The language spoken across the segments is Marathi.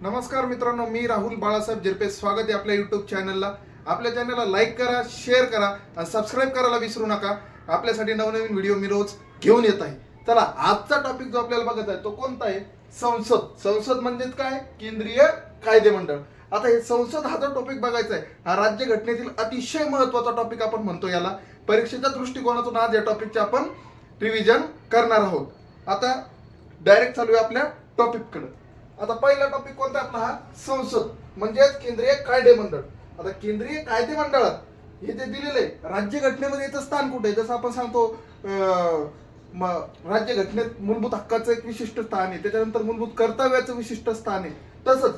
नमस्कार मित्रांनो, मी राहुल बाळासाहेब जिरपे. स्वागत आहे आपल्या युट्यूब चॅनलला. आपल्या चॅनलला लाईक करा, शेअर करा आणि सबस्क्राईब करायला विसरू नका. आपल्यासाठी नवनवीन व्हिडिओ मी रोज घेऊन येत आहे. चला, आजचा टॉपिक जो आपल्याला बघत आहे तो कोणता आहे? संसद. संसद म्हणजे काय? केंद्रीय कायदे मंडळ. आता हे संसद हा जो टॉपिक बघायचा आहे, हा राज्यघटनेतील अतिशय महत्वाचा टॉपिक आपण म्हणतो याला. परीक्षेच्या दृष्टिकोनातून आज या टॉपिकचे आपण रिव्हिजन करणार आहोत. आता डायरेक्ट चालूया आपल्या टॉपिककडे. आता पहिला टॉपिक कोणता आपला? हा संसद म्हणजेच केंद्रीय कायदे मंडळ. आता केंद्रीय कायदे मंडळात हे जे दिलेलं आहे राज्यघटनेमध्ये याचं स्थान कुठे आहे? जसं आपण सांगतो राज्यघटनेत मूलभूत हक्काचं एक विशिष्ट स्थान आहे, त्याच्यानंतर मूलभूत कर्तव्याचं विशिष्ट स्थान आहे. तसंच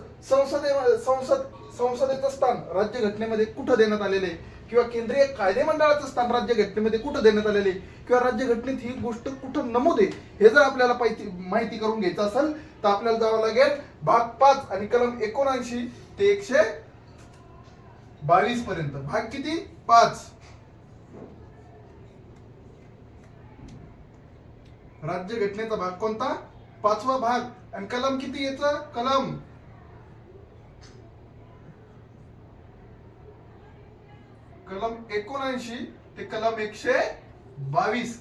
संसदेचं स्थान राज्यघटनेमध्ये कुठं देण्यात आलेलं आहे, किंवा केंद्रीय कायदे मंडळाचं स्थान राज्यघटनेमध्ये कुठं देण्यात आलेले, किंवा राज्यघटनेत ही गोष्ट कुठं नमूद आहे, हे जर आपल्याला माहिती करून घ्यायचं असेल तर आपल्याला जावं लागेल भाग 5 आणि कलम 79 ते 122 पर्यंत. भाग किती? 5. राज्यघटनेचा भाग कोणता? 5वा भाग. आणि कलम किती याचा? कलम 79 ते कलम 122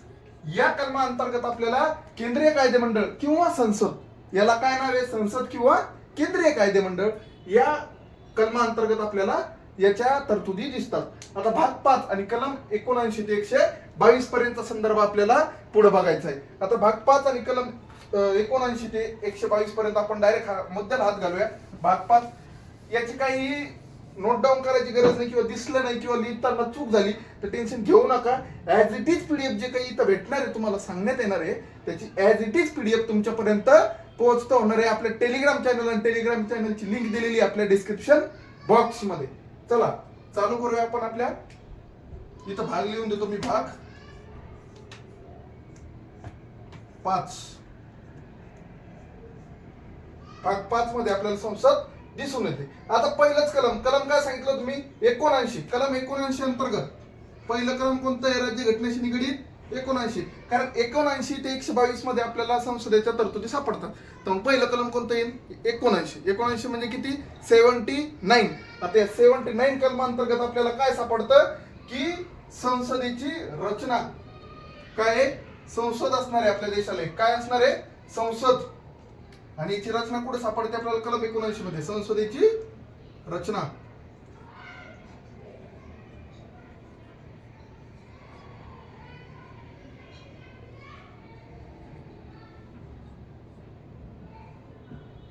या कलमा अंतर्गत आपल्याला केंद्रीय कायदे मंडळ किंवा संसद, याला काय नाव आहे? संसद किंवा केंद्रीय कायदे मंडळ, या कलमा अंतर्गत आपल्याला याच्या तरतुदी दिसतात. आता भाग 5 आणि कलम 79 ते 122 पर्यंतचा संदर्भ आपल्याला पुढे बघायचा आहे. आता भाग 5 आणि कलम 79 ते 122 पर्यंत आपण डायरेक्ट मुद्द्याला हात घालूया. भाग 5 याची काही नोट डाऊन करायची गरज नाही, किंवा दिसलं नाही किंवा लिहिताना चूक झाली तर टेन्शन घेऊ नका. ऍज इट इज पीडीएफ जे काही इथं भेटणार आहे, तुम्हाला सांगण्यात येणार आहे, त्याची ऍज इट इज पीडीएफ तुमच्यापर्यंत पोहोचतं होणार आहे आपल्या टेलिग्राम चॅनल. आणि टेलिग्राम चॅनलची लिंक दिलेली आहे आपल्या डिस्क्रिप्शन बॉक्स मध्ये. चला चालू करूया आपण. आपल्या इथं भाग लिहून देतो मी. भाग 5. भाग 5 मध्ये आपल्याला संसद दिसून येते. आता पहिलंच कलम काय सांगितलं तुम्ही? 79. कलम 79 अंतर्गत पहिलं कलम कोणतं आहे राज्यघटनेशी निगडीत? 79. कारण 79 ते 122 मध्ये आपल्याला संसदेच्या तरतुदी सापडतात. तर पहिलं कलम कोणतं येईल? 79 म्हणजे किती? 79. आता या 79 कलमांतर्गत आपल्याला काय सापडतं की संसदेची रचना काय आहे? संसद असणार आहे आपल्या देशाला. काय असणार आहे? संसद. आणि याची रचना कुठे सापडते आपल्याला? कलम 79 मध्ये. संसदेची रचना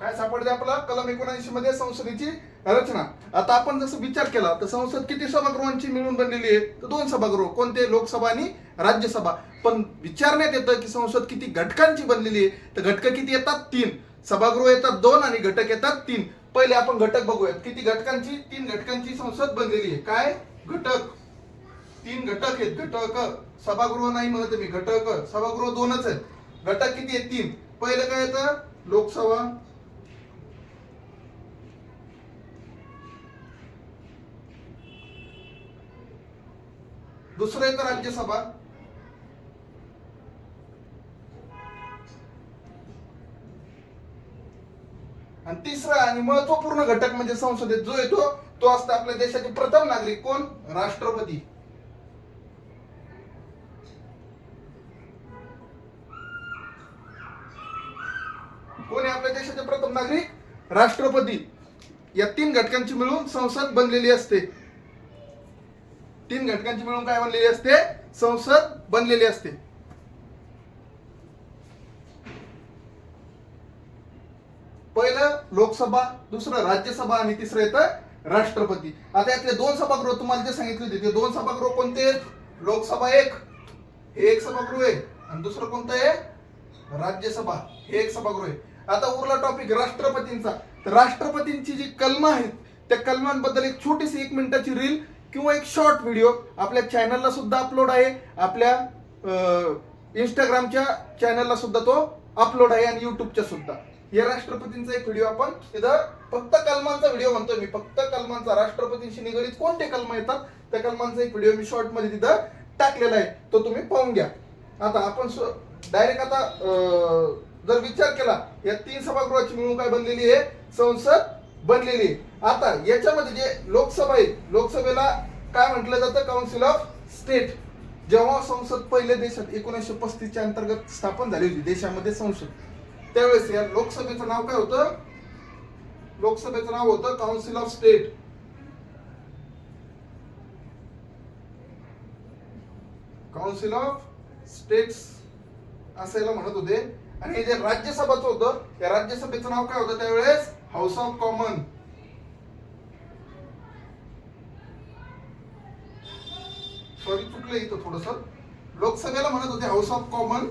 काय सापडते आपल्याला? कलम 79 मध्ये संसदेची रचना. आता आपण जसं विचार केला तर संसद किती सभागृहांची मिळून बनलेली आहे? तर 2 सभागृह. कोणते? लोकसभा आणि राज्यसभा. पण विचारण्यात येतं की संसद किती घटकांची बनलेली आहे? तर घटक किती येतात? 3. सभागृह येतात 2 आणि घटक येतात 3. पहिले आपण घटक बघूयात. किती घटकांची? 3 घटकांची संसद बनलेली आहे. काय? घटक. 3 घटक आहेत. घटक. सभागृह नाही म्हणत मी, घटक. सभागृह 2च आहेत. घटक किती आहेत? 3. पहिलं काय येतं? लोकसभा. दुसरं येतं राज्यसभा. आणि तिसरा आणि महत्वपूर्ण घटक म्हणजे संसदेत जो येतो तो असतो आपल्या देशाचे प्रथम नागरिक. कोण? राष्ट्रपती. कोण आहे आपल्या देशाचे प्रथम नागरिक? राष्ट्रपती. या 3 घटकांची मिळून संसद बनलेली असते. 3 घटकांची मिळून काय बनलेली असते? संसद बनलेली असते. पहिलं लोकसभा, दुसरं राज्यसभा आणि तिसरं येतं राष्ट्रपती. आता यातले 2 सभागृह तुम्हाला जे सांगितले होते ते 2 सभागृह कोणते आहेत? लोकसभा 1, हे एक सभागृह आहे, आणि दुसरं कोणतं आहे? राज्यसभा, हे एक सभागृह आहे. आता उरला टॉपिक राष्ट्रपतींचा. तर राष्ट्रपतींची जी कलम आहेत त्या कलमांबद्दल एक छोटीशी 1 मिनिटाची रील किंवा एक शॉर्ट व्हिडिओ आपल्या चॅनलला सुद्धा अपलोड आहे. आपल्या इंस्टाग्रामच्या चॅनलला सुद्धा तो अपलोड आहे आणि युट्यूबच्या सुद्धा. या राष्ट्रपतींचा एक व्हिडिओ आपण तिथं फक्त कलमांचा व्हिडिओ म्हणतोय मी, फक्त कलमांचा. राष्ट्रपतींशी निगडीत कोणते कलम येतात त्या कलमांचा एक व्हिडिओ मी शॉर्ट मध्ये तिथं टाकलेला आहे, तो तुम्ही पाहून घ्या. आता आपण डायरेक्ट आता जर विचार केला या 3 सभागृहाची मिळून काय बनलेली आहे? संसद बनलेली आहे. आता याच्यामध्ये जे लोकसभा आहे, लोकसभेला काय म्हटलं जातं, काउन्सिल ऑफ स्टेट. जेव्हा संसद पहिले देशात 1935 च्या अंतर्गत स्थापन झाली होती देशामध्ये संसद, त्यावेळेस या लोकसभेचं नाव काय होतं, लोकसभेचं नाव होतं council of state. Council of states असायला म्हणत होते. आणि हे जे राज्यसभाचं होतं, या राज्यसभेचं नाव काय होतं त्यावेळेस, हाऊस ऑफ कॉमन. सॉरी चुकलं इथं थोडस, लोकसभेला म्हणत होते हाऊस ऑफ कॉमन.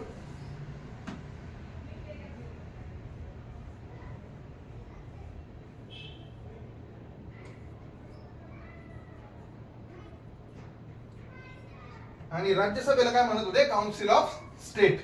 आणि राज्यसभेला काय म्हणत होते, council of state.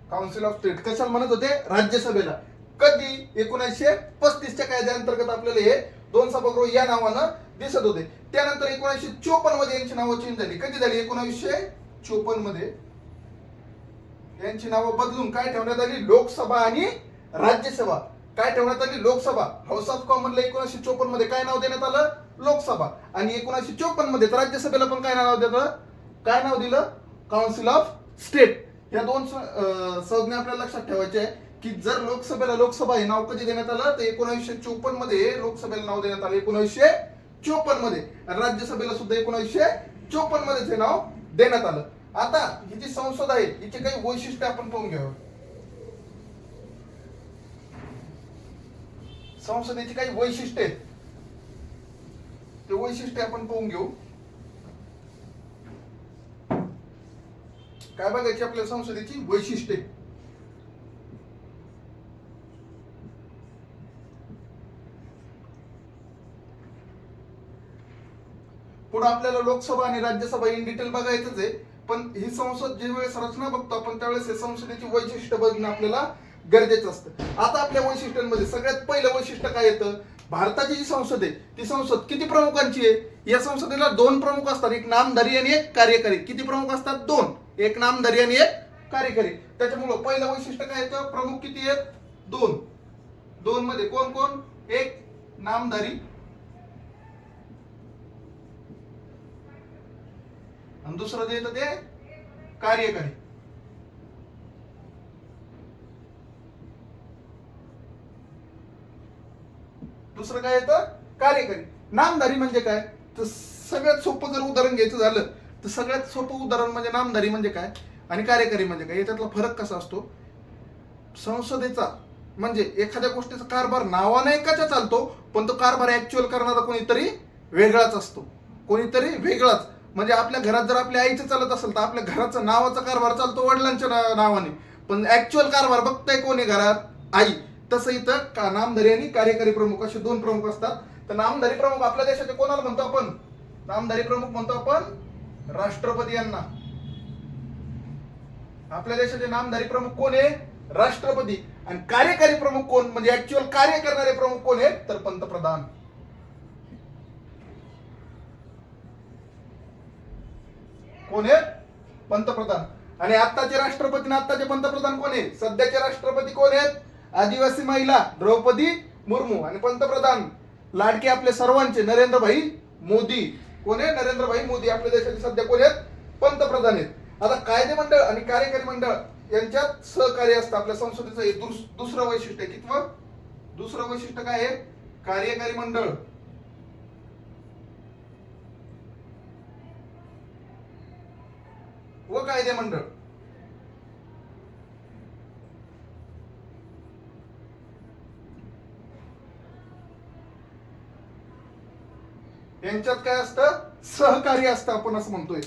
Council of state कशाला म्हणत होते, राज्यसभेला. कधी 1935 च्या कायद्याअंतर्गत आपल्याला हे दोन सभागृह या नावानं दिसत होते. त्यानंतर 1954 मध्ये यांची नावं चेंज झाली. कधी झाली, 1954 मध्ये यांची नावं बदलून काय ठेवण्यात आली, लोकसभा आणि राज्यसभा. काय ठेवण्यात आली, लोकसभा. हाऊस ऑफ कॉमनला 1954 मध्ये काय नाव देण्यात आलं, लोकसभा. आणि 1954 मध्ये राज्यसभेला पण काय नाव दिलं, काय नाव दिलं, काउन्सिल ऑफ स्टेट. या दोन संज्ञा आपल्याला लक्षात ठेवायच्या आहे की जर लोकसभेला लोकसभा हे नाव कधी देण्यात आलं, तर 1954 मध्ये लोकसभेला नाव देण्यात आलं, 1954 मध्ये. आणि राज्यसभेला सुद्धा 1954 मध्ये हे नाव देण्यात आलं. आता ही जी संसद आहे हिचे काही वैशिष्ट्य आपण पाहून घ्यावं. संसदेची काही वैशिष्ट्य आहेत, ते वैशिष्ट्य आपण पाहून घेऊ. काय बघायची आपल्या संसदेची वैशिष्ट्ये. पुढे आपल्याला लोकसभा आणि राज्यसभा इन डिटेल बघायचंच आहे. पण ही संसद जे वेळेस रचना बघतो आपण त्यावेळेस हे संसदेची वैशिष्ट्य बघणं आपल्याला गरजेचं असतं. आता आपल्या वैशिष्ट्यांमध्ये सगळ्यात पहिलं वैशिष्ट्य काय येतं, भारताची जी संसद आहे ती संसद किती प्रमुखांची आहे. या संसदेला दोन प्रमुख असतात, एक नामधारी आणि एक कार्यकारी. किती प्रमुख असतात, दोन. एक नामधारी आणि एक कार्यकारी. त्याच्यामुळे पहिलं वैशिष्ट्य काय येतं, प्रमुख किती आहेत, दोन. दोन मध्ये कोण कोण, एक नामधारी आणि दुसरं जे येतं ते कार्यकारी. दुसरं काय येतं, कार्यकारी. नामधारी म्हणजे काय, तर सगळ्यात सोपं जर उदाहरण घ्यायचं झालं तर सगळ्यात सोपं उदाहरण म्हणजे नामधारी म्हणजे काय आणि कार्यकारी म्हणजे काय, याच्यातला फरक कसा असतो. संसदेचा म्हणजे एखाद्या गोष्टीचा कारभार नावाने एकाचा चालतो, पण तो कारभार ऍक्च्युअल करणारा कोणीतरी वेगळाच असतो, कोणीतरी वेगळाच. म्हणजे आपल्या घरात जर आपल्या आईचं चालत असेल तर आपल्या घराचा नावाचा कारभार चालतो वडिलांच्या नावाने, पण ऍक्च्युअल कारभार बघताय कोणी घरात, आई. तसं इथं नामधारी आणि कार्यकारी प्रमुख असे दोन प्रमुख असतात. तर नामधारी प्रमुख आपल्या देशाचे कोणाला म्हणतो आपण, नामधारी प्रमुख म्हणतो आपण राष्ट्रपती यांना. आपल्या देशाचे नामधारी प्रमुख कोण आहे, राष्ट्रपती. आणि कार्यकारी प्रमुख कोण, म्हणजे ऍक्च्युअल कार्य करणारे प्रमुख कोण आहेत, तर पंतप्रधान. कोण आहे, पंतप्रधान. आणि आत्ताचे राष्ट्रपती आणि आत्ताचे पंतप्रधान कोण आहे, सध्याचे राष्ट्रपती कोण आहेत, आदिवासी महिला द्रौपदी मुर्मू. आणि पंतप्रधान लाडके आपले सर्वांचे नरेंद्रभाई मोदी. कोण आहे, नरेंद्रभाई मोदी. आपल्या देशाचे सध्या कोण आहेत, पंतप्रधान आहेत. आता कायदे मंडळ आणि कार्यकारी मंडळ यांच्यात सहकार्य असतं आपल्या संसदेचं. हे दुसरं वैशिष्ट्य. कितवं, दुसरं वैशिष्ट्य काय आहे, कार्यकारी मंडळ व कायदे मंडळ. यांच्यात काय असतं, सहकार्य असतं आपण असं म्हणतोय.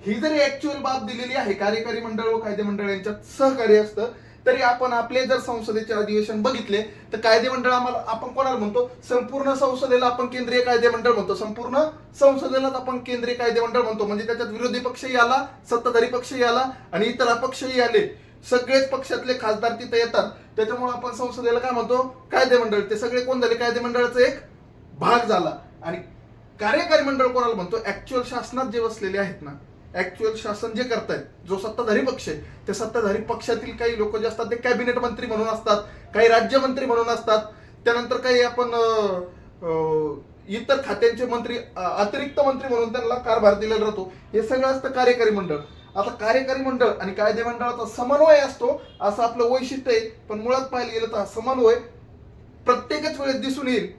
ही जरी ऍक्च्युअल बाब दिलेली आहे, कार्यकारी मंडळ व कायदे मंडळ यांच्यात सहकार्य असतं, तरी आपण आपले जर संसदेचे अधिवेशन बघितले तर कायदे मंडळ आम्हाला आपण कोणाला म्हणतो, संपूर्ण संसदेला आपण केंद्रीय कायदे मंडळ म्हणतो. संपूर्ण संसदेलाच आपण केंद्रीय कायदे मंडळ म्हणतो. म्हणजे त्याच्यात विरोधी पक्षही आला, सत्ताधारी पक्षही आला आणि इतर अपक्षही आले. सगळेच पक्षातले खासदार तिथे येतात. त्याच्यामुळे आपण संसदेला काय म्हणतो, कायदे मंडळ. ते सगळे कोण झाले, कायदे मंडळाचा एक भाग झाला. आणि कार्यकारी मंडळ कोणाला म्हणतो? ऍक्च्युअल शासनात जे बसलेले आहेत ना, ऍक्च्युअल शासन जे करतायत, जो सत्ताधारी पक्ष आहे, त्या सत्ताधारी पक्षातील काही लोक जे असतात ते कॅबिनेट मंत्री म्हणून असतात, काही राज्यमंत्री म्हणून असतात, त्यानंतर काही आपण इतर खात्यांचे मंत्री, अतिरिक्त मंत्री म्हणून त्यांना कारभार दिलेला राहतो. हे सगळं असतं कार्यकारी मंडळ. आता कार्यकारी मंडळ आणि कायदे मंडळाचा समन्वय असतो असं आपलं वैशिष्ट्य आहे. पण मुळात पाहायला गेलं तर हा समन्वय प्रत्येकच वेळेस दिसून येईल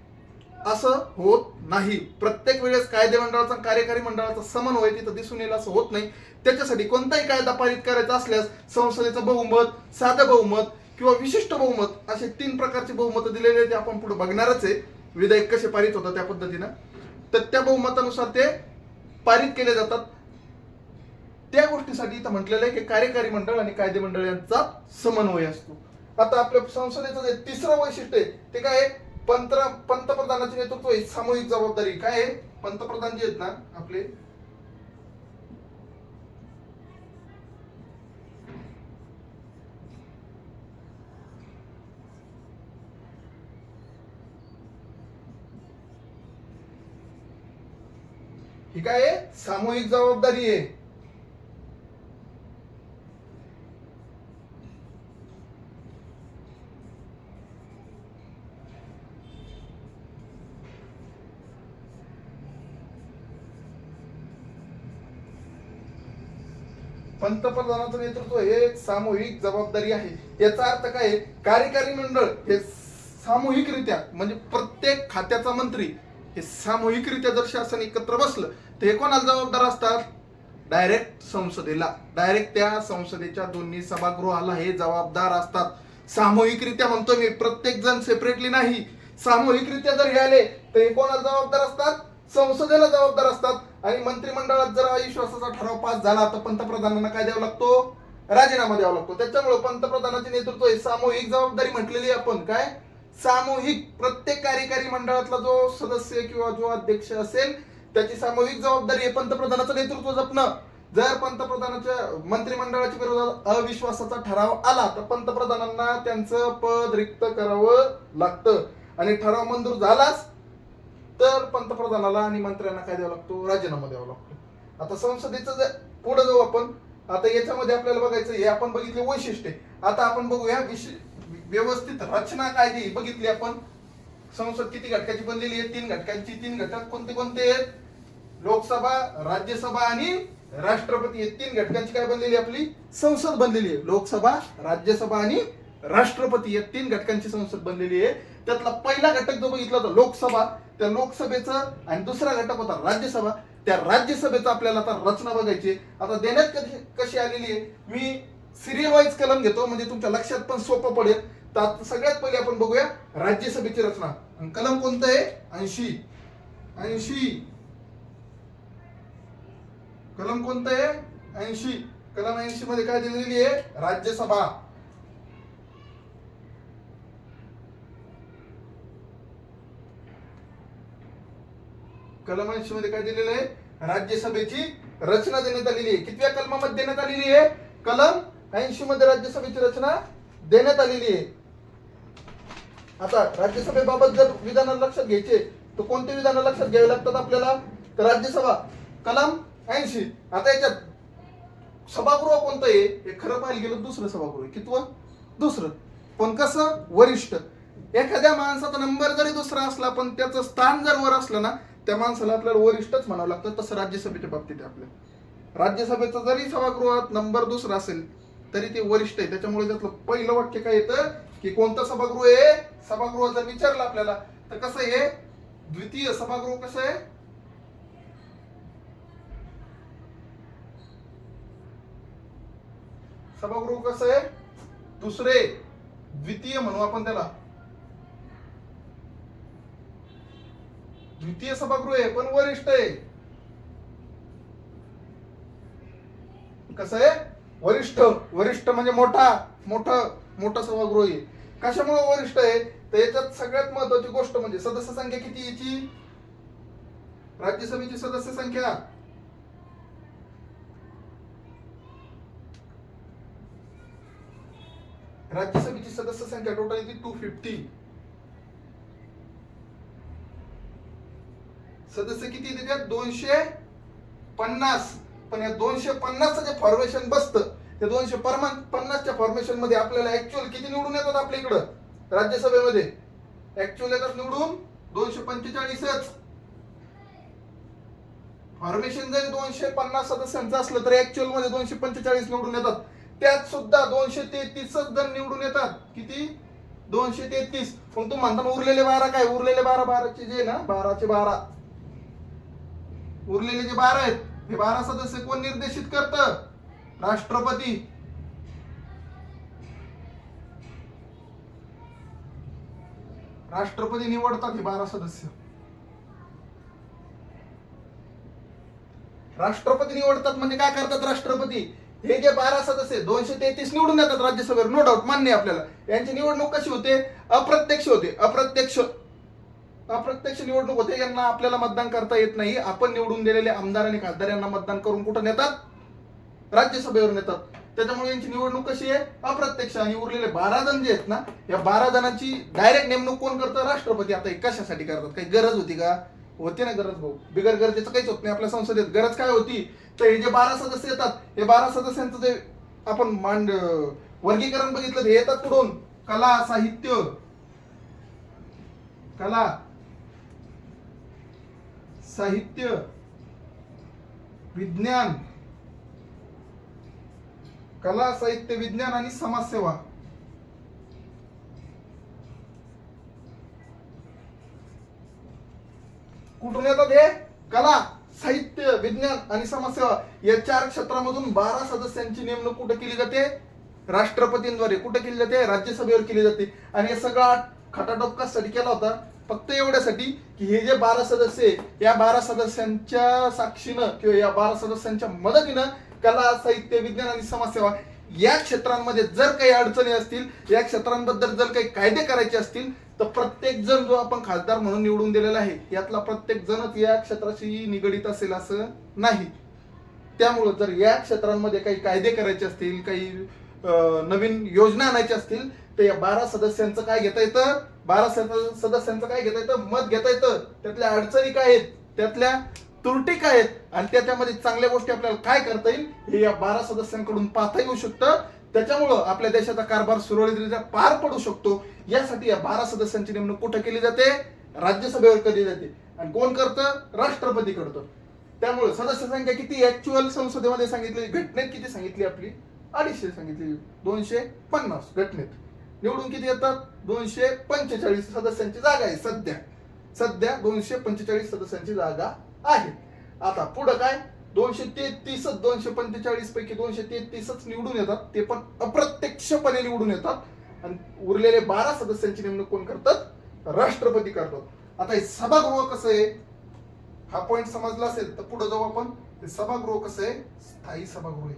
असं होत नाही. प्रत्येक वेळेस कायदे मंडळाचा कार्यकारी मंडळाचा समन्वय तिथं दिसून येईल असं होत नाही. त्याच्यासाठी कोणताही कायदा पारित करायचा असल्यास संसदेचं बहुमत, साधं बहुमत किंवा विशिष्ट बहुमत असे 3 प्रकारचे बहुमत दिलेले आहेत. ते आपण पुढे बघणारच आहे, विधेयक कसे पारित होतात त्या पद्धतीनं. तर त्या बहुमतानुसार ते पारित केले जातात. त्या गोष्टीसाठी इथं म्हटलेलं आहे की कार्यकारी मंडळ आणि कायदे मंडळ यांचा समन्वय असतो. आता आपल्या संसदेचं जे तिसरं वैशिष्ट्य आहे ते काय आहे? पंतप्रधानाचे नेतृत्व आहे, सामूहिक जबाबदारी. काय आहे? पंतप्रधान जे आहेत ना आपले, ही काय आहे? सामूहिक जबाबदारी आहे. पंतप्रधानाचं नेतृत्व हे एक सामूहिक जबाबदारी आहे. याचा अर्थ काय आहे? कार्यकारी मंडळ हे सामूहिकरित्या, म्हणजे प्रत्येक खात्याचा मंत्री हे सामूहिकरित्या जर शासन एकत्र बसलं तर हे कोणाला जबाबदार असतात? डायरेक्ट संसदेला, डायरेक्ट त्या संसदेच्या दोन्ही सभागृहाला हे जबाबदार असतात. सामूहिकरित्या म्हणतो मी, प्रत्येक जण सेपरेटली नाही. सामूहिकरित्या जर हे आले तर हे कोणाला जबाबदार असतात? संसदेला जबाबदार असतात. आणि मंत्रिमंडळात जर अविश्वासाचा ठराव पास झाला तर पंतप्रधानांना काय द्यावा लागतो? राजीनामा द्यावा लागतो. त्याच्यामुळे पंतप्रधानाचे नेतृत्व हे सामूहिक जबाबदारी म्हटलेली आपण. काय? सामूहिक. प्रत्येक कार्यकारी मंडळातला जो सदस्य किंवा जो अध्यक्ष असेल त्याची सामूहिक जबाबदारी आहे पंतप्रधानाचं नेतृत्व जपणं. जर पंतप्रधानाच्या मंत्रिमंडळाच्या विरोधात अविश्वासाचा ठराव आला तर पंतप्रधानांना त्यांचं पद रिक्त करावं लागतं. आणि ठराव मंजूर झालाच तर पंतप्रधानाला आणि मंत्र्यांना काय द्यावा लागतो? राजीनामा द्यावा लागतो. आता संसदेचं पुढे जाऊ आपण. आता याच्यामध्ये आपल्याला बघायचं, हे आपण बघितले वैशिष्ट्य. आता आपण बघूया व्यवस्थित रचना कायदे बघितली आपण. संसद किती घटकाची बनलेली आहे? 3 घटकांची. 3 घटक कोणते कोणते आहेत? लोकसभा, राज्यसभा आणि राष्ट्रपती. हे 3 घटकांची काय बनलेली आपली संसद बनलेली आहे. लोकसभा, राज्यसभा आणि राष्ट्रपती या 3 घटकांची संसद बनलेली आहे. त्यातला पहिला घटक जो बघितला होता लोकसभा, त्या लोकसभेचं, आणि दुसरा घटक होता राज्यसभा, त्या राज्यसभेचं आपल्याला आता रचना बघायची. आता देण्यात कशी आलेली आहे, मी सिरियल वाईज कलम घेतो म्हणजे तुमच्या लक्षात पण सोपं पडेल. तर सगळ्यात पहिले आपण बघूया राज्यसभेची रचना. कलम कोणतं आहे? 80. कलम कोणतं आहे? 80. कलम 80 मध्ये काय दिलेली आहे? राज्यसभा. कलम 80 मध्ये काय दिलेलं आहे? राज्यसभेची रचना देण्यात आलेली आहे. कितव्या कलमामध्ये देण्यात आलेली आहे? कलम 80 मध्ये राज्यसभेची रचना देण्यात आलेली आहे. आता राज्यसभेबाबत जर विधान लक्षात घ्यायचे तर कोणते विधान लक्षात घ्यावे लागतात आपल्याला? तर राज्यसभा, कलम 80. आता याच्यात सभागृह कोणतं आहे? हे खरं पाहायला गेलं दुसरं सभागृह आहे. कितवं? दुसरं. पण कसं? वरिष्ठ. एखाद्या माणसाचा नंबर जरी दुसरा असला पण त्याचं स्थान जर वर असलं ना त्या माणसाला आपल्याला वरिष्ठच म्हणावं लागतं. तसं राज्यसभेच्या बाबतीत आहे आपल्या. राज्यसभेचा जरी सभागृहात नंबर दुसरा असेल तरी ते वरिष्ठ आहे. त्याच्यामुळे त्यातलं पहिलं वाक्य काय येतं की कोणतं सभागृह आहे? सभागृह जर विचारलं आपल्याला तर कसं आहे? द्वितीय सभागृह. कसं आहे? सभागृह कसं आहे? दुसरे, द्वितीय म्हणू आपण त्याला. द्वितीय सभागृह आहे पण वरिष्ठ आहे. कसं आहे? वरिष्ठ. वरिष्ठ म्हणजे मोठा सभागृह आहे. कशामुळे वरिष्ठ आहे? तर याच्यात सगळ्यात महत्वाची गोष्ट म्हणजे सदस्य संख्या किती याची? राज्यसभेची सदस्य संख्या राज्यसभेची सदस्य संख्या टोटल येते 250. सदस्य किती देतात 250. पण या 250चं जे फॉर्मेशन बसतं त्या 250च्या फॉर्मेशन मध्ये आपल्याला ऍक्च्युअल किती निवडून येतात आपल्या इकडं राज्यसभेमध्ये? ऍक्च्युअल येतात निवडून 245च. फॉर्मेशन जरी 250 सदस्यांचं असलं तरी ऍक्च्युअल मध्ये 245 निवडून येतात. त्यात सुद्धा 233च जण निवडून येतात. किती? 233. पण तू म्हणता उरलेले 12 काय? उरलेले 12चे जे ना 12चे 12 उरलेले जे 12 आहेत हे 12 सदस्य कोण निर्देशित करतं? राष्ट्रपती. राष्ट्रपती निवडतात हे 12 सदस्य. राष्ट्रपती निवडतात म्हणजे काय करतात राष्ट्रपती? हे जे 12 सदस्य 233 निवडून येतात राज्यसभेवर, नो डाऊट, मान्य आहे आपल्याला. यांची निवडणूक कशी होते? अप्रत्यक्ष होते. अप्रत्यक्ष निवडणूक होते. यांना आपल्याला मतदान करता येत नाही. आपण निवडून दिलेले आमदार आणि खासदार यांना मतदान करून कुठं नेतात? राज्यसभेवर नेतात. त्याच्यामुळे यांची निवडणूक कशी आहे? अप्रत्यक्ष. आणि उरलेले 12 जण जे आहेत ना, या 12 जणांची डायरेक्ट नेमणूक कोण करतं? राष्ट्रपती. आता कशासाठी करतात? काही गरज होती का? होती ना गरज भाऊ. बिगर गरजेचं काहीच होत नाही आपल्या संसदेत. गरज काय होती? तर हे जे 12 सदस्य येतात हे 12 सदस्यांचं जे आपण वर्गीकरण बघितलं हे येतात कुठून? कला, साहित्य, कला, साहित्य, विज्ञान, कला, साहित्य, विज्ञान आणि समाजसेवा. कुठून येतात हे? कला, साहित्य, विज्ञान आणि समाजसेवा या 4 क्षेत्रामधून 12 सदस्यांची नेमणूक कुठे केली जाते? राष्ट्रपतींद्वारे. कुठे केली जाते? राज्यसभेवर केली जाते. आणि हे सगळा खटाटोप कशासाठी केला होता? फक्त एवढ्यासाठी की हे जे 12 सदस्य या 12 सदस्यांच्या साक्षीनं किंवा या 12 सदस्यांच्या मदतीनं कला, साहित्य, विज्ञान आणि समाजसेवा या क्षेत्रांमध्ये जर काही अडचणी असतील, या क्षेत्रांबद्दल जर काही कायदे करायचे असतील तर प्रत्येक जण जो आपण खासदार म्हणून निवडून दिलेला आहे यातला प्रत्येक जणच या क्षेत्राशी निगडीत असेल असं नाही. त्यामुळे जर या क्षेत्रांमध्ये काही कायदे करायचे असतील, काही नवीन योजना आणायच्या असतील तर या 12 सदस्यांचं काय घेता येतं? 12 सदस्यांचं काय घेता येतं? मत घेता येतं. त्यातल्या अडचणी काय आहेत, त्यातल्या त्रुटी काय आहेत आणि त्याच्यामध्ये चांगल्या गोष्टी आपल्याला काय करता येईल हे या 12 सदस्यांकडून पाहता येऊ शकतं. त्याच्यामुळं आपल्या देशाचा कारभार सुरळीतरित्या पार पडू शकतो. यासाठी या 12 सदस्यांची नेमणूक कुठे केली जाते? राज्यसभेवर केली जाते. आणि कोण करतं? राष्ट्रपती करतो. त्यामुळे सदस्य संख्या किती ऍक्च्युअल संसदेमध्ये सांगितली? घटनेत किती सांगितली आपली? 250 सांगितली. 250 घटनेत. निवडून किती येतात? 245 सदस्यांची जागा आहे सध्या 245 सदस्यांची जागा आहे. आता पुढे काय? 243 245 पैकी 233च निवडून येतात. ते पण अप्रत्यक्षपणे निवडून येतात. आणि उरलेले 12 सदस्यांची नेमणूक कोण करतात? राष्ट्रपती करतात. आता हे सभागृह कसं आहे? हा पॉइंट समजला असेल तर पुढे जाऊ आपण. हे सभागृह कसं आहे? स्थायी सभागृह आहे.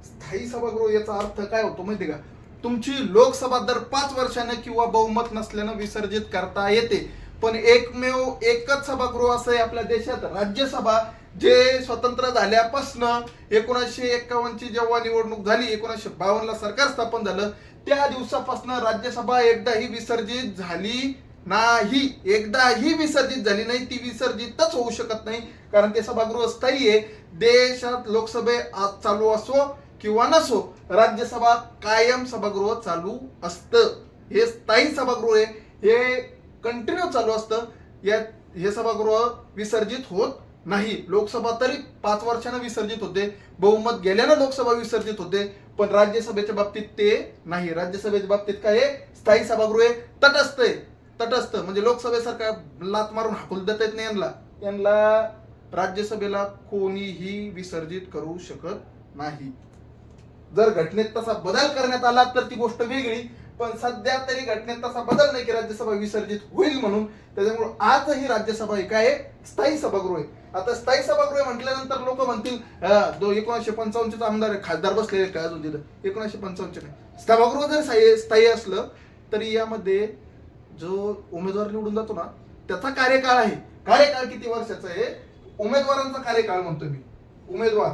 स्थायी सभागृह याचा अर्थ काय होतो माहिती का? तुमची लोकसभा दर 5 वर्षानं किंवा बहुमत नसल्यानं विसर्जित करता येते. पण एकच सभागृह असं आहे आपल्या देशात, राज्यसभा, जे स्वतंत्र झाल्यापासून 1951 ची जेव्हा निवडणूक झाली, 1952 ला सरकार स्थापन झालं, त्या दिवसापासून राज्यसभा एकदाही विसर्जित झाली नाही. एकदाही विसर्जित झाली नाही. ती विसर्जितच होऊ शकत नाही कारण ते सभागृह स्थायी आहे. देशात लोकसभे आज चालू असो किंवा नसो, राज्यसभा कायम सभागृह चालू असतं. हे स्थायी सभागृह आहे. हे कंटिन्यू चालू असतं. हे सभागृह विसर्जित होत नाही. लोकसभा तरी 5 वर्षांना विसर्जित होते. बहुमत गेल्यानं लोकसभा विसर्जित होते. पण राज्यसभेच्या बाबतीत ते नाही. राज्यसभेच्या बाबतीत काय आहे? स्थायी सभागृह आहे. तटस्थ म्हणजे लोकसभेसारखा लात मारून हाकून देता येत नाही यांना. राज्यसभेला कोणीही विसर्जित करू शकत नाही. जर घटनेत तसा बदल करण्यात आला तर ती गोष्ट वेगळी. पण सध्या तरी घटनेत तसा बदल नाही की राज्यसभा विसर्जित होईल म्हणून. त्याच्यामुळे आजही राज्यसभा ही काय आहे? स्थायी सभागृह आहे. आता स्थायी सभागृह म्हटल्यानंतर लोक म्हणतील 1955 चे आमदार खासदार बसलेले काय अजून तिथं? 1955 नाही. सभागृह जर स्थायी असलं तरी यामध्ये जो उमेदवार निवडून जातो ना त्याचा कार्यकाळ आहे. कार्यकाळ किती वर्षाचा आहे? उमेदवारांचा कार्यकाळ म्हणतो मी. उमेदवार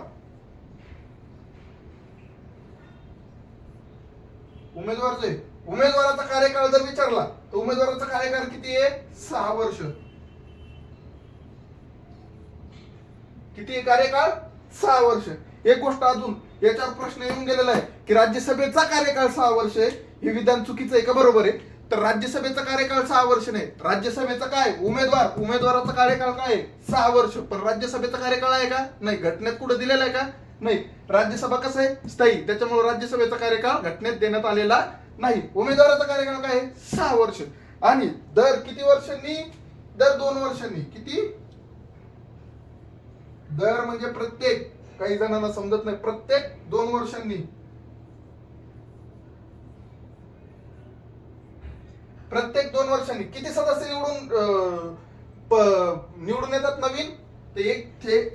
जो आहे उमेदवाराचा कार्यकाळ जर विचारला तर उमेदवाराचा कार्यकाळ किती आहे? 6 वर्ष. किती आहे कार्यकाळ? 6 वर्ष. एक गोष्ट अजून याच्यावर प्रश्न येऊन गेलेला आहे की राज्यसभेचा कार्यकाळ 6 वर्ष आहे, हे विधान चुकीचं आहे का बरोबर आहे? तर राज्यसभेचा कार्यकाळ 6 वर्ष नाही. राज्यसभेचा काय उमेदवाराचा कार्यकाळ काय आहे? 6 वर्ष. पण राज्यसभेचा कार्यकाळ आहे का? नाही. घटनेत कुठे दिलेला आहे का? नाही. राज्यसभा कसं आहे? स्थायी. त्याच्यामुळे राज्यसभेचा कार्यकाळ घटनेत देण्यात आलेला नाही. उमेदवाराचा कार्यकाळ काय आहे? 6 वर्ष. आणि दर किती वर्षांनी? दर 2 वर्षांनी. किती? दर म्हणजे प्रत्येक, काही जणांना समजत नाही, प्रत्येक 2 वर्षांनी. प्रत्येक 2 वर्षांनी किती सदस्य निवडून येतात नवीन? ते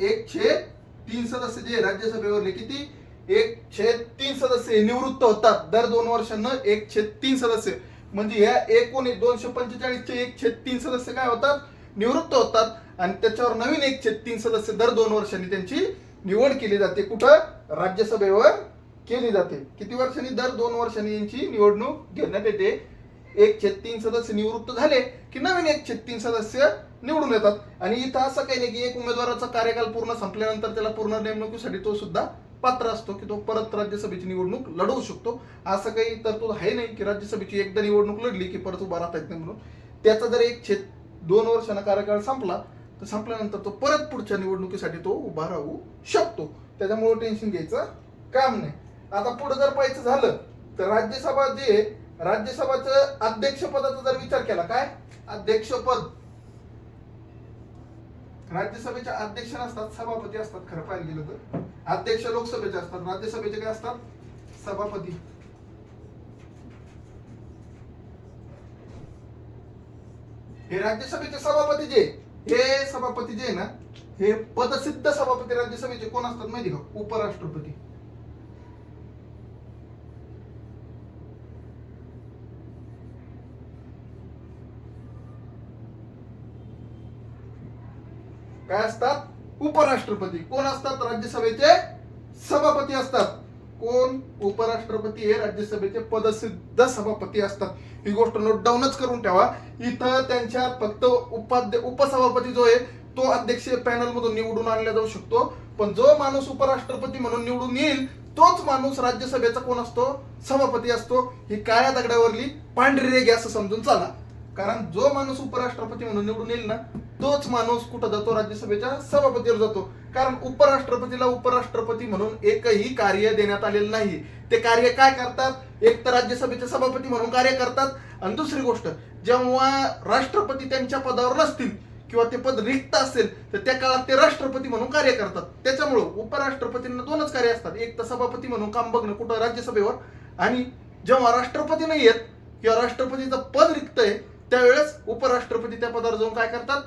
1/3 सदस्य जे राज्यसभेवरले किती? 1/3 सदस्य निवृत्त होतात दर 2 वर्षांना. 1/3 सदस्य म्हणजे या एकूण 245 चे 1/3 सदस्य काय होतात? निवृत्त होतात. आणि त्याच्यावर नवीन 1/3 सदस्य दर 2 वर्षांनी त्यांची निवड केली जाते. कुठं? राज्यसभेवर केली जाते. किती वर्षांनी? दर 2 वर्षांनी यांची निवडणूक घेण्यात येते. 1/3 सदस्य निवृत्त झाले की नवीन 1/3 सदस्य निवडून येतात. आणि इथं असं काही नाही की एक उमेदवाराचा कार्यकाल पूर्ण संपल्यानंतर त्याला पूर्ण नेमणुकीसाठी तो सुद्धा पात्र असतो की तो परत राज्यसभेची निवडणूक लढवू शकतो. असं काही तरतूद आहे नाही की राज्यसभेची एकदा निवडणूक लढली की परत उभा राहता येत नाही म्हणून. त्याचा जर 1/2 वर्षांना कार्यकाळ संपला तर संपल्यानंतर तो परत पुढच्या निवडणुकीसाठी तो उभा राहू शकतो. त्याच्यामुळे टेन्शन घ्यायचं काम नाही. आता पुढे जर पाहायचं झालं तर राज्यसभा जे राज्यसभाचं अध्यक्षपदाचा जर विचार केला, काय अध्यक्षपद? राज्यसभेचे अध्यक्ष नसतात, सभापती असतात. खरं पाहायला गेलं तर अध्यक्ष लोकसभेचे असतात, राज्यसभेचे काय असतात? सभापती. हे राज्यसभेचे सभापती हे सभापती जे आहे ना, हे पदसिद्ध सभापती राज्यसभेचे कोण असतात माहिती का? उपराष्ट्रपती. काय असतात? उपराष्ट्रपती. कोण असतात? राज्यसभेचे सभापती असतात. कोण? उपराष्ट्रपती हे राज्यसभेचे पदसिद्ध सभापती असतात. ही गोष्ट नोट डाऊनच करून ठेवा. इथं त्यांच्या फक्त उपसभापती जो आहे तो अध्यक्ष पॅनल मधून निवडून आणला जाऊ शकतो. पण जो माणूस उपराष्ट्रपती म्हणून निवडून येईल तोच माणूस राज्यसभेचा कोण असतो? सभापती असतो. ही काळ्या दगडावरली पांढरी रेघ असं समजून चाला. कारण जो माणूस उपराष्ट्रपती म्हणून निवडून येईल ना तोच माणूस कुठं जातो? राज्यसभेच्या सभापतीवर जातो. कारण उपराष्ट्रपतीला उपराष्ट्रपती म्हणून एकही कार्य देण्यात आलेलं नाही. ते कार्य काय करतात? एक तर राज्यसभेचे सभापती म्हणून कार्य करतात, आणि दुसरी गोष्ट जेव्हा राष्ट्रपती त्यांच्या पदावर नसतील किंवा ते पद रिक्त असेल तर त्या काळात ते राष्ट्रपती म्हणून कार्य करतात. त्याच्यामुळे उपराष्ट्रपतींना 2च कार्य असतात. एक तर सभापती म्हणून काम बघणं कुठं? राज्यसभेवर. आणि जेव्हा राष्ट्रपती नाही येत किंवा राष्ट्रपतीचं पद रिक्त आहे त्यावेळेस उपराष्ट्रपती त्या पदावर जाऊन काय करतात?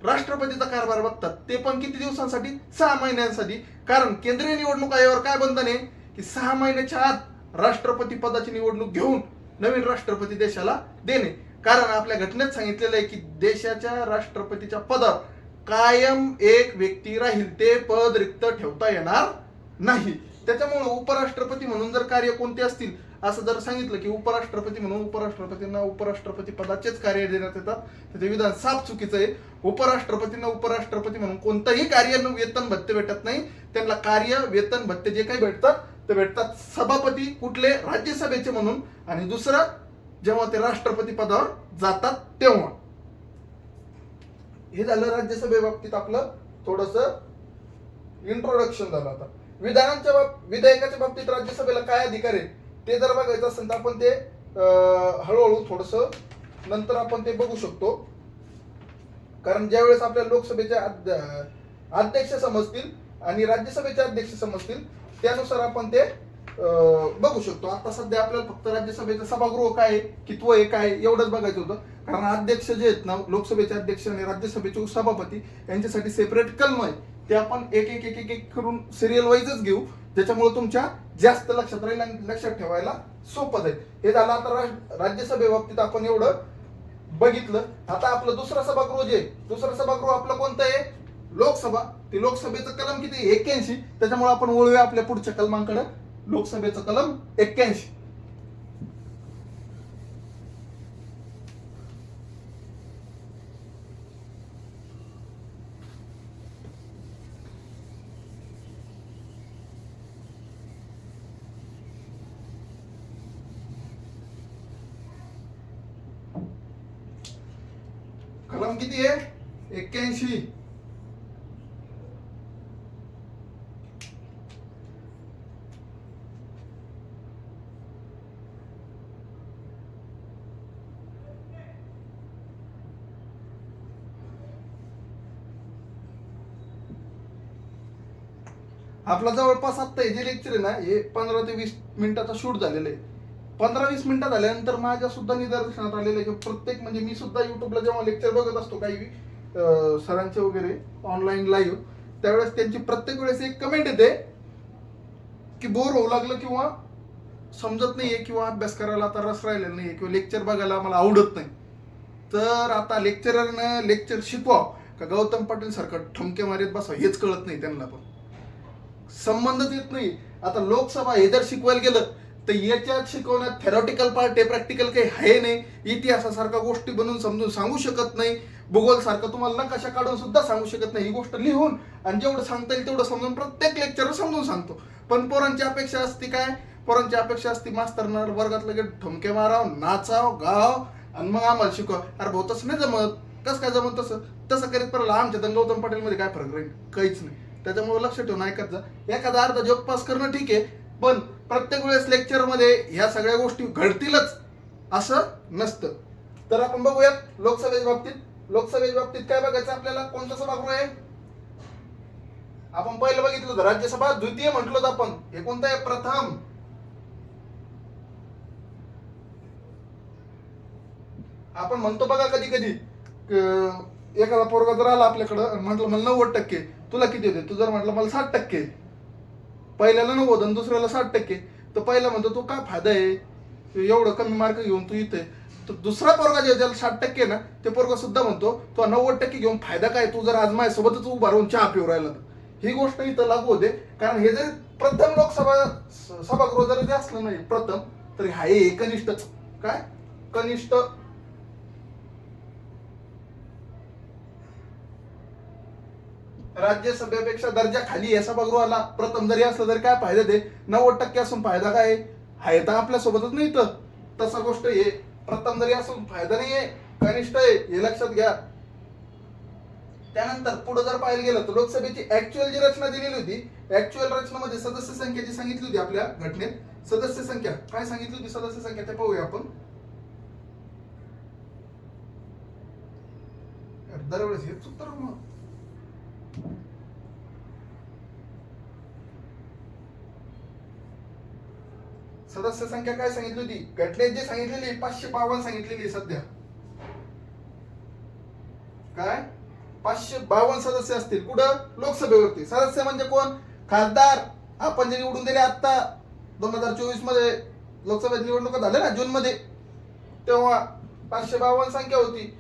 राष्ट्रपतीचा कारभार बघतात. ते पण किती दिवसांसाठी? 6 महिन्यांसाठी. कारण केंद्रीय निवडणूक आयोगावर काय बंधन आहे की 6 महिन्याच्या आत राष्ट्रपती पदाची निवडणूक घेऊन नवीन राष्ट्रपती देशाला देणे. कारण आपल्या घटनेत सांगितलेलं आहे की देशाच्या राष्ट्रपतीच्या पदावर कायम एक व्यक्ती राहील, ते पद रिक्त ठेवता येणार नाही. त्याच्यामुळे उपराष्ट्रपती म्हणून जर कार्य कोणते असतील असं जर सांगितलं की उपराष्ट्रपती म्हणून उपराष्ट्रपतींना उपराष्ट्रपती पदाचेच कार्य देण्यात येतात तर ते विधान साफ चुकीचं आहे. उपराष्ट्रपतींना उपराष्ट्रपती म्हणून कोणतंही कार्य वेतन भत्ते भेटत नाही. त्यांना कार्य वेतन भत्ते जे काही भेटतात ते भेटतात सभापती कुठले? राज्यसभेचे म्हणून. आणि दुसरं जेव्हा ते राष्ट्रपती पदावर जातात तेव्हा. हे झालं राज्यसभे बाबतीत आपलं थोडस इंट्रोडक्शन झालं. आता विधायकाच्या बाबतीत राज्यसभेला काय अधिकार आहे ते जर बघायचं असेल तर आपण ते हळूहळू थोडस नंतर आपण ते बघू शकतो. कारण ज्यावेळेस आपल्या लोकसभेचे अध्यक्ष समजतील आणि राज्यसभेचे अध्यक्ष समजतील त्यानुसार आपण ते बघू शकतो. आता सध्या आपल्याला फक्त राज्यसभेचं सभागृह काय आहे, कितवं आहे, काय एवढंच बघायचं होतं. कारण अध्यक्ष जे आहेत ना, लोकसभेचे अध्यक्ष आणि राज्यसभेचे सभापती यांच्यासाठी सेपरेट कलम आहे. ते आपण एक एक एक एक एक करून सिरियल वाईजच घेऊ, ज्याच्यामुळे तुमच्या जास्त लक्षात राहील आणि लक्षात ठेवायला सोपं जाईल. हे झालं आता राज्यसभे बाबतीत आपण एवढं बघितलं. आता आपलं दुसरं सभागृह जे दुसरं सभागृह आपलं कोणतं आहे? लोकसभा. ते लोकसभेचं कलम किती? 81. त्याच्यामुळे आपण वळूया आपल्या पुढच्या कलमांकडे. लोकसभेचं कलम 81. टर्म किती आहे 81. आपला जवळपास आता हे जे लेक्चर आहे ना हे 15 ते 20 मिनिटाचा शूट झालेलं आहे. 15-20 मिनिटं झाल्यानंतर माझ्या सुद्धा निदर्शनात आलेलं आहे की प्रत्येक म्हणजे मी सुद्धा युट्यूबला जेव्हा लेक्चर बघत असतो काही सरांचे वगैरे ऑनलाईन लाईव्ह, त्यावेळेस त्यांची प्रत्येक वेळेस एक कमेंट येते की बोर होऊ लागलं किंवा समजत नाहीये किंवा अभ्यास करायला आता रस राहिलेला नाहीये किंवा लेक्चर बघायला मला आवडत नाही. तर आता लेक्चररनं लेक्चर शिकवा का गौतम पाटील सारखं ठमके मारीत बसा हेच कळत नाही त्यांना, पण संबंधच येत नाही. आता लोकसभा हे जर शिकवायला गेलं तर याच्यात शिकवण्यात थेरॉटिकल पार्ट आहे, प्रॅक्टिकल काही आहे नाही. इतिहासासारख्या गोष्टी बनवून समजून सांगू शकत नाही, भूगोल सारखं तुम्हाला नकाशा काढून सुद्धा सांगू शकत नाही. ही गोष्ट लिहून आणि जेवढं सांगता येईल तेवढं समजून प्रत्येक लेक्चर समजून सांगतो. पण पोरांची अपेक्षा असते काय, पोरांची अपेक्षा असते मास्तरना वर्गात लगेच ठमके माराव, नाचाव, गाव आणि मग आम्हाला शिकवा. अरे भाऊ तसं नाही जमत. कसं काय जमत तसं तसं करीत परला आमच्या गौतम पाटील मध्ये काय फरक राहील, काहीच नाही. त्याच्यामुळे लक्ष ठेवून ऐकत जा. एखादा अर्धा जोक पास करणं ठीक आहे, पण प्रत्येक वेळेस लेक्चर मध्ये ह्या सगळ्या गोष्टी घडतीलच असं नसतं. तर आपण बघूयात लोकसभेच्या बाबतीत. लोकसभेच्या बाबतीत काय बघायचं आपल्याला, कोणतं सभागृह आहे. आपण पहिलं बघितलं होतं राज्यसभा, द्वितीय म्हटलं होतं आपण. हे कोणतं आहे, प्रथम. आपण म्हणतो बघा कधी कधी एखादा पोरगा जर आला आपल्याकडं म्हटलं मला 90%, तुला किती होते, तू जर म्हटलं मला 60%, पहिल्याला 90 आणि दुसऱ्याला 60%, तर पहिला म्हणतो तू काय फायदा आहे एवढं कमी मार्क घेऊन तू इथे. तर दुसरा पोरगा ज्याला 60% ना ते पोरगा सुद्धा म्हणतो तू 90% घेऊन फायदा काय, तू जर आज माझ्यासोबतच उभा राहून चहा पिऊ राहिला तर. ही गोष्ट इथं लागू होते, कारण हे जरी प्रथम लोकसभा सभागृह जरी असलं नाही प्रथम, तरी हा कनिष्ठ. काय कनिष्ठ. राज्यसभेपेक्षा दर्जा खाली आहे सभागृहाला. प्रथम जरी असलं तरी काय फायदा ते, 90% असून फायदा काय आहे तर आपल्या सोबतच नाही. तर तसा गोष्ट आहे, प्रथम जरी असून फायदा नाहीये, कनिष्ठ आहे, हे लक्षात घ्या. त्यानंतर पुढे जर पाहायला गेलं तर लोकसभेची ऍक्च्युअल जी रचना दिलेली होती, ऍक्च्युअल रचनेमध्ये सदस्य संख्या जी सांगितली होती आपल्या घटनेत, सदस्य संख्या काय सांगितली होती, सदस्य संख्या ते पाहूया आपण. दरवेळेस हेच उत्तर मग. सदस्य संख्या काय सांगितली होती घटनेत जे सांगितलेली 552 सांगितलेली सध्या. काय 552 सदस्य असतील कुठं, लोकसभेवरती. सदस्य म्हणजे कोण, खासदार. आपण जे निवडून दिले आता 2024 मध्ये लोकसभेत निवडणुका झाल्या ना जून मध्ये, तेव्हा 552 संख्या होती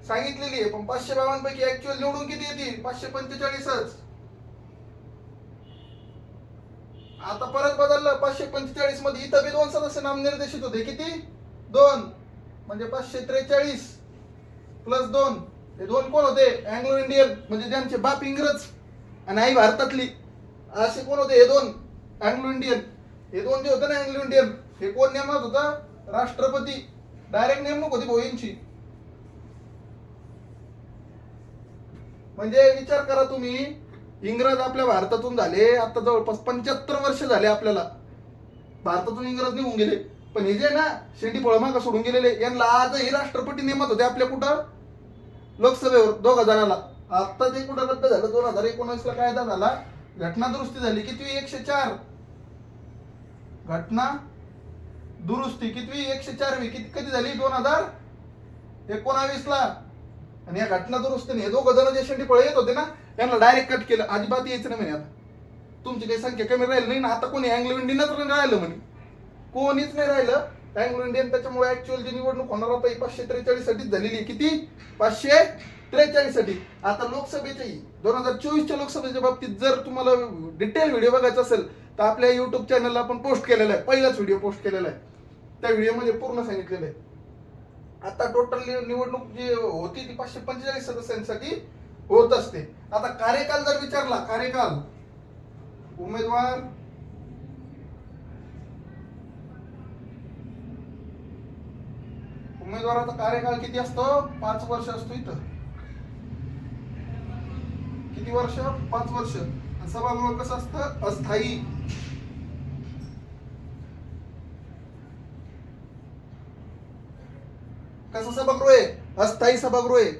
सांगितलेली आहे. पण 552 पैकी ऍक्च्युअल निवडून किती येतील, 545च. आता परत बदललं 545 मध्ये. इथं बी 2 सदस्य नामनिर्देशित होते, किती 2, म्हणजे 543 प्लस 2. हे 2 कोण होते, अँग्लो इंडियन, म्हणजे ज्यांचे बाप इंग्रज आणि आई भारतातली, असे कोण होते हे 2 अँग्लो इंडियन. हे 2 जे होते ना अँग्लो इंडियन, हे कोण नेमत होता, राष्ट्रपती. डायरेक्ट नेमणूक होती भोईंची. म्हणजे विचार करा तुम्ही, इंग्रज आपल्या भारतातून झाले आता जवळपास 75 वर्ष झाले आपल्याला भारतातून इंग्रज निघून गेले. पण हे जे ना शेंडी फळमागा सोडून गेलेले, यांना आजही राष्ट्रपती नेमत होते आपल्या कुठं, लोकसभेवर 2 जणाला. आता ते कुठं रद्द झालं, 2019 ला कायदा झाला, घटना दुरुस्ती झाली. किती 104 घटना दुरुस्ती, किती 104वी, किती कधी झाली 2019 ला. आणि या घटना दुरुस्तीने हे 2 जण जे शेंडी फळ येत होते ना, त्यांना डायरेक्ट कट केलं. अजिबात यायचं नाही म्हणे, आता तुमची काही संख्या कमी राहिली नाही ना. आता कोणी अँग्लो इंडियनच नाही राहिलं म्हणे, कोणीच नाही राहिलं अँग्लो इंडियन. त्याच्यामुळे ऍक्च्युअल जी निवडणूक होणार होता 543 साठीच झालेली. किती 543 साठी. आता लोकसभेच्या 2024च्या लोकसभेच्या बाबतीत जर तुम्हाला डिटेल व्हिडिओ बघायचा असेल तर आपल्या युट्यूब चॅनलला आपण पोस्ट केलेला आहे, पहिलाच व्हिडिओ पोस्ट केलेला आहे. त्या व्हिडिओमध्ये पूर्ण सांगितलेलं आहे. आता टोटल निवडणूक जी होती ती 545 सदस्यांसाठी होत असते. आता कार्यकाल जर विचारला, कार्यकाल उमेदवाराचा कार्यकाल किती असतो, 5 वर्ष असतो. इथं किती वर्ष? 5 वर्ष. आणि सभागृह कसं असतं? अस्थायी. कसं सभागृह आहे? अस्थायी सभागृह आहे.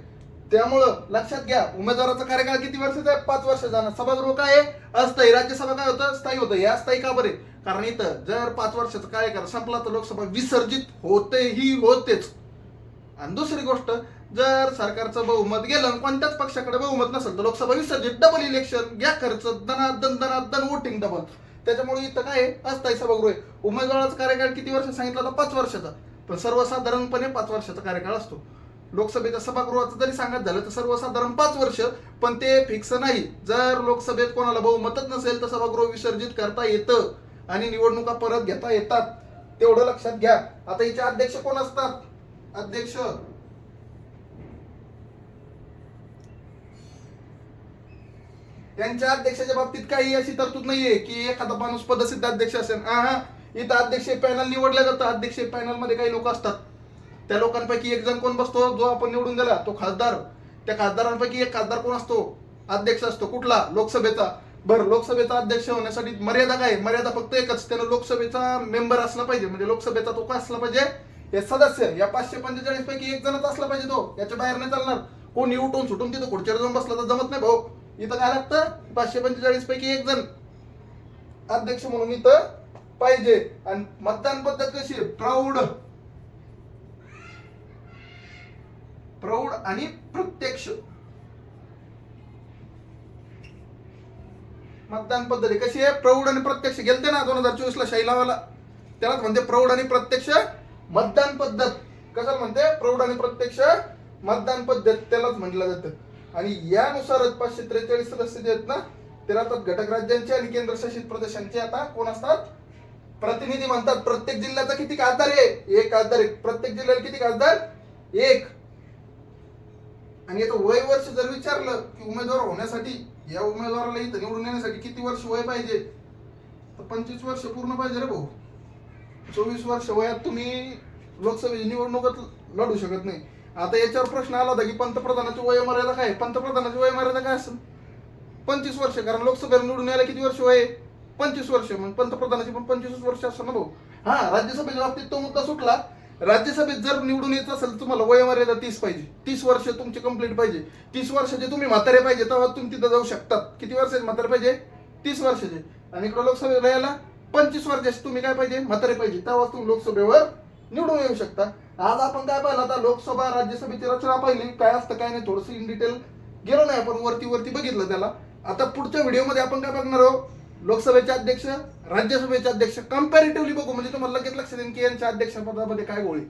त्यामुळं लक्षात घ्या, उमेदवाराचा कार्यकाळ किती वर्षाचा आहे? 5 वर्ष जाणार. सभागृह काय आहे? अस्थायी. राज्यसभा काय होतं? स्थायी होतं. हे अस्थायी का बरे? कारण इथं जर 5 वर्षाचा कार्यकाळ संपला तर लोकसभा विसर्जित होतेच. आणि दुसरी गोष्ट, जर सरकारचं बहुमत गेलं, कोणत्याच पक्षाकडे बहुमत नसेल तर लोकसभा विसर्जित. डबल इलेक्शन, घ्या खर्च, दनादन वोटिंग डबल. त्याच्यामुळे इथं काय आहे? अस्थायी सभागृह आहे. उमेदवाराचा कार्यकाळ किती वर्ष सांगितला होता? 5 वर्षाचा. पण सर्वसाधारणपणे 5 वर्षाचा कार्यकाळ असतो. लोकसभेच्या सभागृहाचं जरी सांगत झालं तर सर्वसाधारण 5 वर्ष, पण ते फिक्स नाही. जर लोकसभेत कोणाला बहुमतच नसेल तर सभागृह विसर्जित करता येतं आणि निवडणुका परत घेता येतात. तेवढं लक्षात घ्या. आता याचे अध्यक्ष कोण असतात? अध्यक्ष त्यांच्या अध्यक्षाच्या बाबतीत काही अशी तरतूद नाहीये की एखादा माणूस पदसिद्ध अध्यक्ष असेल. इथं अध्यक्ष पॅनल निवडलं जातं. अध्यक्ष पॅनल मध्ये काही लोक असतात. त्या लोकांपैकी एक जण कोण बसतो? जो आपण निवडून दिला तो खासदार. त्या खासदारांपैकी एक खासदार कोण असतो? अध्यक्ष असतो. कुठला? लोकसभेचा. बरं, लोकसभेचा अध्यक्ष होण्यासाठी मर्यादा काय? मर्यादा फक्त एकच, त्यानं लोकसभेचा मेंबर असला पाहिजे. म्हणजे लोकसभेचा तो काय असला पाहिजे? हे सदस्य. या 545 पैकी एक जणच असला पाहिजे. तो याच्या बाहेर नाही चालणार. कोणी उठून सुटून तिथं खुर्चीवर जाऊन बसला तर जमत नाही भाऊ. इथं काय लागतं? 545 पैकी एक जण अध्यक्ष म्हणून इथं पाहिजे. आणि मतदान पद्धत कशी आहे? प्रौढ आणि प्रत्यक्ष मतदान पद्धती. कशी आहे? प्रौढ आणि प्रत्यक्ष. गेलते ना 2024 ला शाही लावायला, त्यालाच म्हणते प्रौढ आणि प्रत्यक्ष मतदान पद्धत. कशाला म्हणते? प्रौढ आणि प्रत्यक्ष मतदान पद्धत, त्यालाच म्हटलं जातं. आणि यानुसारच 543 सदस्य जे आहेत ना, ते राहतात घटक राज्यांचे आणि केंद्रशासित प्रदेशांचे. आता कोण असतात? प्रतिनिधी म्हणतात. प्रत्येक जिल्ह्याचा किती खासदार आहे? एक खासदार आहे. प्रत्येक जिल्ह्याला किती खासदार? एक. आणि याचं वय वर्ष जर विचारलं की उमेदवार होण्यासाठी, या उमेदवाराला इथं निवडून येण्यासाठी किती वर्ष वय पाहिजे, तर 25 वर्ष पूर्ण पाहिजे रे भाऊ. 24 वर्ष वयात तुम्ही लोकसभेची निवडणुकात लढू शकत नाही. आता याच्यावर प्रश्न आला होता की पंतप्रधानाची वय मर्यादा काय? पंतप्रधानाची वय मर्यादा काय असेल? 25 वर्ष. कारण लोकसभेला निवडून यायला किती वर्ष वय? 25 वर्ष. मग पंतप्रधानाची पण 25 वर्ष असं ना भाऊ. राज्यसभेच्या बाबतीत तो मुद्दा सुटला. राज्यसभेत जर निवडून येत असेल तर तुम्हाला वय मर्यादा 30 पाहिजे. 30 वर्ष तुमची कंप्लीट पाहिजे. 30 वर्षाचे तुम्ही म्हातारे पाहिजे, तेव्हा तुम्ही तिथं जाऊ शकतात. किती वर्षाचे म्हातारे पाहिजे? 30 वर्षाचे. आणि इकडे लोकसभेला यायला 25 वर्षाचे तुम्ही काय पाहिजे? म्हातारे पाहिजे. तेव्हा तुम्ही लोकसभेवर निवडून येऊ शकता. आज आपण काय पाहिलं? आता लोकसभा राज्यसभेची रचना पाहिली, काय असतं काय नाही, थोडंसं इन डिटेल गेलो नाही आपण, वरती बघितलं त्याला. आता पुढच्या व्हिडिओमध्ये आपण काय बघणार आहोत? लोकसभेचे अध्यक्ष, राज्यसभेचे अध्यक्ष कंपॅरेटिव्हली बघू. म्हणजे तुम्हाला लगेच लक्षात येईल की यांच्या अध्यक्षपदामध्ये काय घोळ आहे,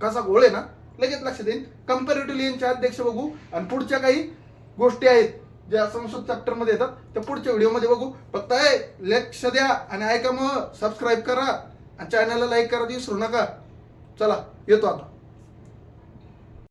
कसा घोळ आहे ना, लगेच लक्षात येईल. कंपॅरेटिव्हली यांचे अध्यक्ष बघू आणि पुढच्या काही गोष्टी आहेत ज्या संसद चॅप्टर मध्ये येतात त्या पुढच्या व्हिडिओमध्ये बघू. फक्त लक्ष द्या आणि ऐका, मग सबस्क्राईब करा आणि चॅनलला लाईक करा विसरू नका. चला येतो आता.